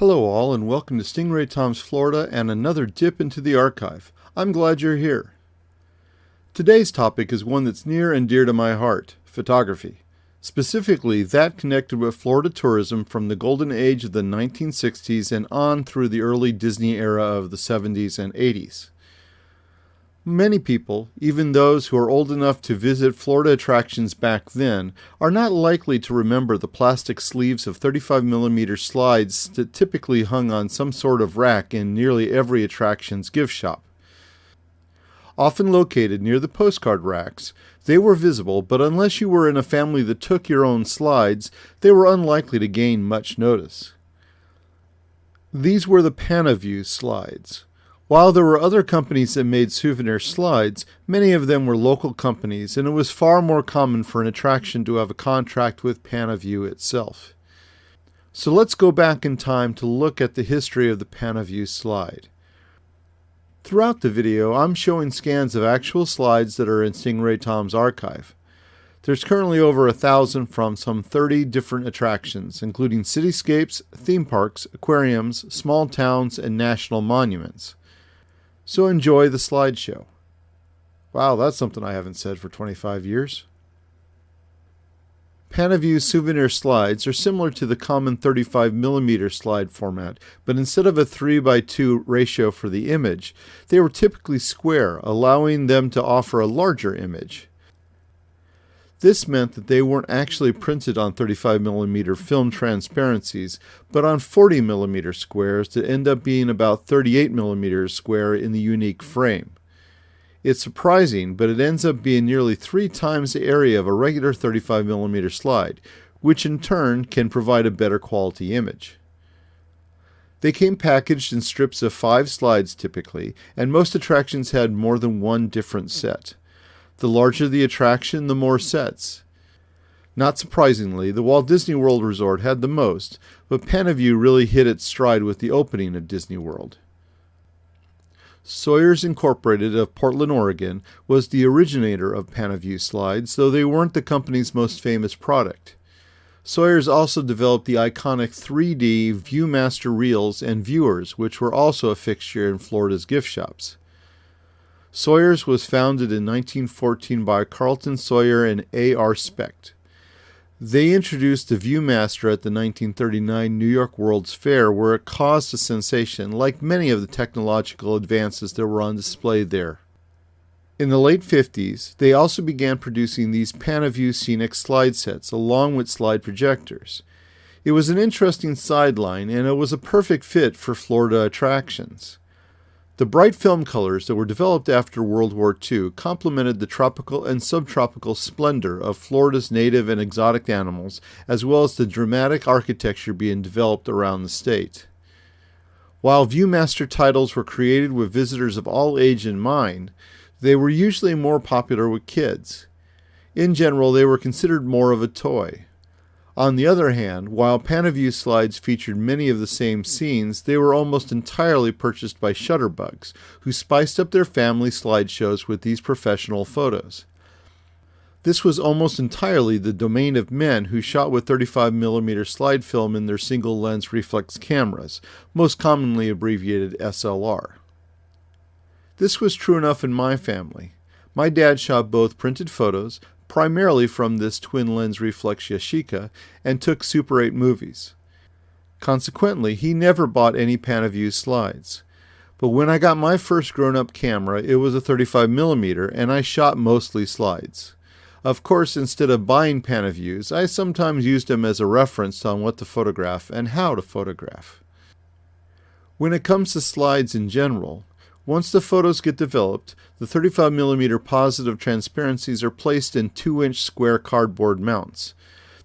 Hello all and welcome to Stingray Tom's Florida and another dip into the archive. I'm glad you're here. Today's topic is one that's near and dear to my heart, photography. Specifically, that connected with Florida tourism from the golden age of the 1960s and on through the early Disney era of the 70s and 80s. Many people, even those who are old enough to visit Florida attractions back then, are not likely to remember the plastic sleeves of 35mm slides that typically hung on some sort of rack in nearly every attraction's gift shop. Often located near the postcard racks, they were visible, but unless you were in a family that took your own slides, they were unlikely to gain much notice. These were the Pana-Vue slides. While there were other companies that made souvenir slides, many of them were local companies, and it was far more common for an attraction to have a contract with Pana-Vue itself. So let's go back in time to look at the history of the Pana-Vue slide. Throughout the video, I'm showing scans of actual slides that are in Stingray Tom's archive. There's currently over 1,000 from some 30 different attractions, including cityscapes, theme parks, aquariums, small towns, and national monuments. So enjoy the slideshow. Wow, that's something I haven't said for 25 years. Pana-Vue souvenir slides are similar to the common 35mm slide format, but instead of a 3:2 ratio for the image, they were typically square, allowing them to offer a larger image. This meant that they weren't actually printed on 35mm film transparencies, but on 40mm squares that end up being about 38mm square in the unique frame. It's surprising, but it ends up being nearly 3 times the area of a regular 35mm slide, which in turn can provide a better quality image. They came packaged in strips of 5 slides typically, and most attractions had more than one different set. The larger the attraction, the more sets. Not surprisingly, the Walt Disney World Resort had the most, but Pana-Vue really hit its stride with the opening of Disney World. Sawyer's Incorporated of Portland, Oregon, was the originator of Pana-Vue slides, though they weren't the company's most famous product. Sawyer's also developed the iconic 3D ViewMaster reels and viewers, which were also a fixture in Florida's gift shops. Sawyer's was founded in 1914 by Carlton Sawyer and A.R. Specht. They introduced the ViewMaster at the 1939 New York World's Fair, where it caused a sensation, like many of the technological advances that were on display there. In the late 50s, they also began producing these Pana-Vue scenic slide sets, along with slide projectors. It was an interesting sideline, and it was a perfect fit for Florida attractions. The bright film colors that were developed after World War II complemented the tropical and subtropical splendor of Florida's native and exotic animals, as well as the dramatic architecture being developed around the state. While ViewMaster titles were created with visitors of all age in mind, they were usually more popular with kids. In general, they were considered more of a toy. On the other hand, while Pana-Vue slides featured many of the same scenes, they were almost entirely purchased by shutterbugs, who spiced up their family slideshows with these professional photos. This was almost entirely the domain of men who shot with 35mm slide film in their single-lens reflex cameras, most commonly abbreviated SLR. This was true enough in my family. My dad shot both printed photos, primarily from this twin-lens reflex Yashica, and took Super 8 movies. Consequently, he never bought any Pana-Vue slides. But when I got my first grown-up camera, it was a 35mm, and I shot mostly slides. Of course, instead of buying Pana-Vues, I sometimes used them as a reference on what to photograph and how to photograph. When it comes to slides in general, once the photos get developed, the 35mm positive transparencies are placed in 2-inch square cardboard mounts.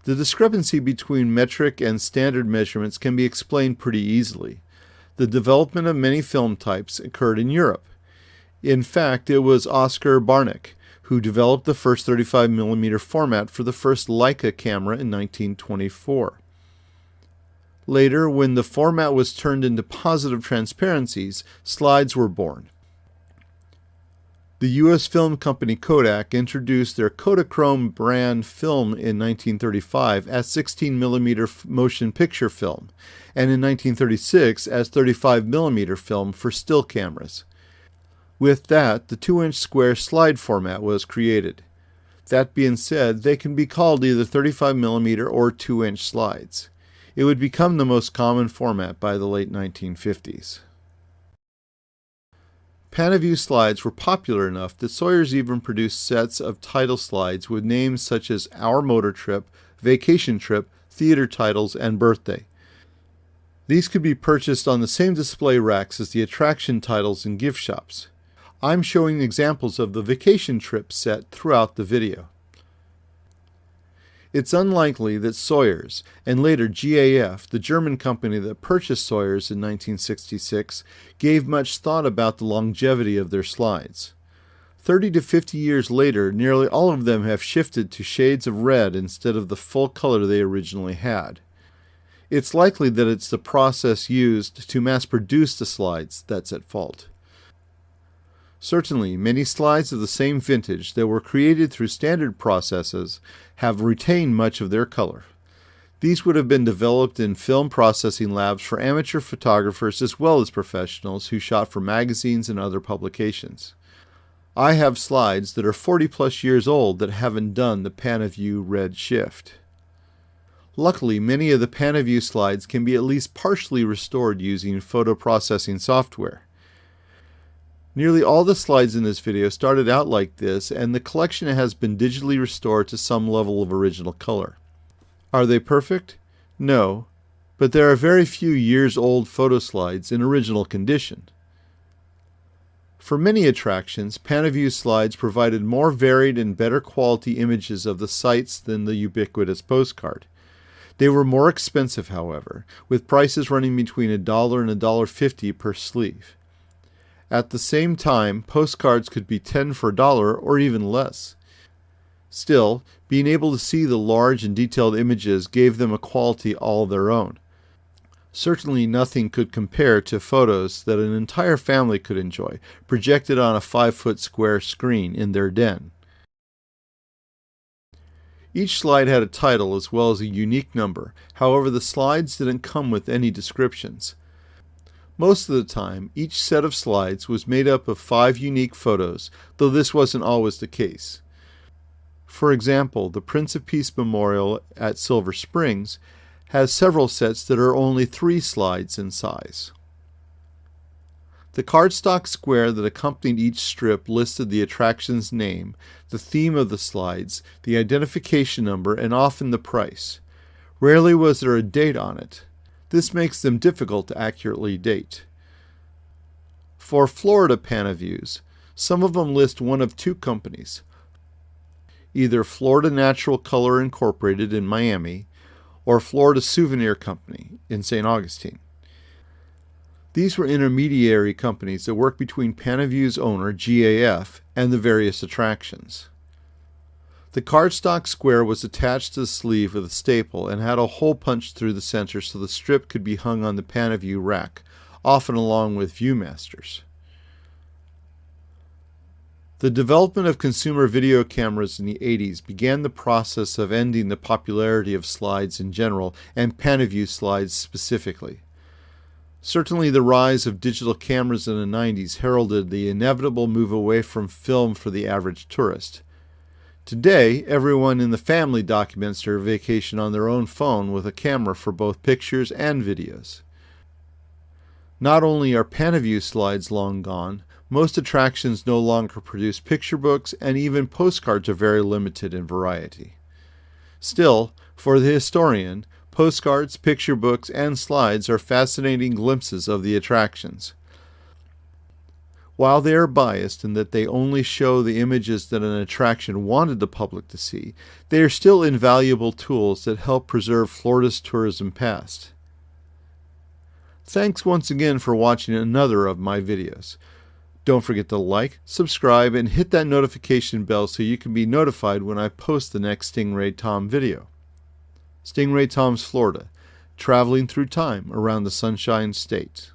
The discrepancy between metric and standard measurements can be explained pretty easily. The development of many film types occurred in Europe. In fact, it was Oskar Barnack who developed the first 35mm format for the first Leica camera in 1924. Later, when the format was turned into positive transparencies, slides were born. The U.S. film company Kodak introduced their Kodachrome brand film in 1935 as 16mm motion picture film, and in 1936 as 35mm film for still cameras. With that, the 2-inch square slide format was created. That being said, they can be called either 35mm or 2-inch slides. It would become the most common format by the late 1950s. Pana-Vue slides were popular enough that Sawyer's even produced sets of title slides with names such as Our Motor Trip, Vacation Trip, Theater Titles, and Birthday. These could be purchased on the same display racks as the attraction titles in gift shops. I'm showing examples of the Vacation Trip set throughout the video. It's unlikely that Sawyer's, and later GAF, the German company that purchased Sawyer's in 1966, gave much thought about the longevity of their slides. 30 to 50 years later, nearly all of them have shifted to shades of red instead of the full color they originally had. It's likely that it's the process used to mass-produce the slides that's at fault. Certainly, many slides of the same vintage that were created through standard processes have retained much of their color. These would have been developed in film processing labs for amateur photographers as well as professionals who shot for magazines and other publications. I have slides that are 40+ years old that haven't done the Pana-Vue red shift. Luckily, many of the Pana-Vue slides can be at least partially restored using photo processing software. Nearly all the slides in this video started out like this, and the collection has been digitally restored to some level of original color. Are they perfect? No, but there are very few years-old photo slides in original condition. For many attractions, Pana-Vue slides provided more varied and better quality images of the sites than the ubiquitous postcard. They were more expensive, however, with prices running between $1 and $1.50 per sleeve. At the same time, postcards could be 10 for $1 or even less. Still, being able to see the large and detailed images gave them a quality all their own. Certainly nothing could compare to photos that an entire family could enjoy, projected on a 5-foot square screen in their den. Each slide had a title as well as a unique number. However, the slides didn't come with any descriptions. Most of the time, each set of slides was made up of 5 unique photos, though this wasn't always the case. For example, the Prince of Peace Memorial at Silver Springs has several sets that are only 3 slides in size. The cardstock square that accompanied each strip listed the attraction's name, the theme of the slides, the identification number, and often the price. Rarely was there a date on it. This makes them difficult to accurately date. For Florida Pana-Vues, some of them list one of 2 companies, either Florida Natural Color Incorporated in Miami or Florida Souvenir Company in St. Augustine. These were intermediary companies that worked between Pana-Vue's owner, GAF, and the various attractions. The cardstock square was attached to the sleeve with a staple and had a hole punched through the center so the strip could be hung on the Pana-Vue rack, often along with ViewMasters. The development of consumer video cameras in the 80s began the process of ending the popularity of slides in general and Pana-Vue slides specifically. Certainly the rise of digital cameras in the 90s heralded the inevitable move away from film for the average tourist. Today, everyone in the family documents their vacation on their own phone with a camera for both pictures and videos. Not only are Pana-Vue slides long gone, most attractions no longer produce picture books, and even postcards are very limited in variety. Still, for the historian, postcards, picture books, and slides are fascinating glimpses of the attractions. While they are biased in that they only show the images that an attraction wanted the public to see, they are still invaluable tools that help preserve Florida's tourism past. Thanks once again for watching another of my videos. Don't forget to like, subscribe, and hit that notification bell so you can be notified when I post the next Stingray Tom video. Stingray Tom's Florida, traveling through time around the Sunshine State.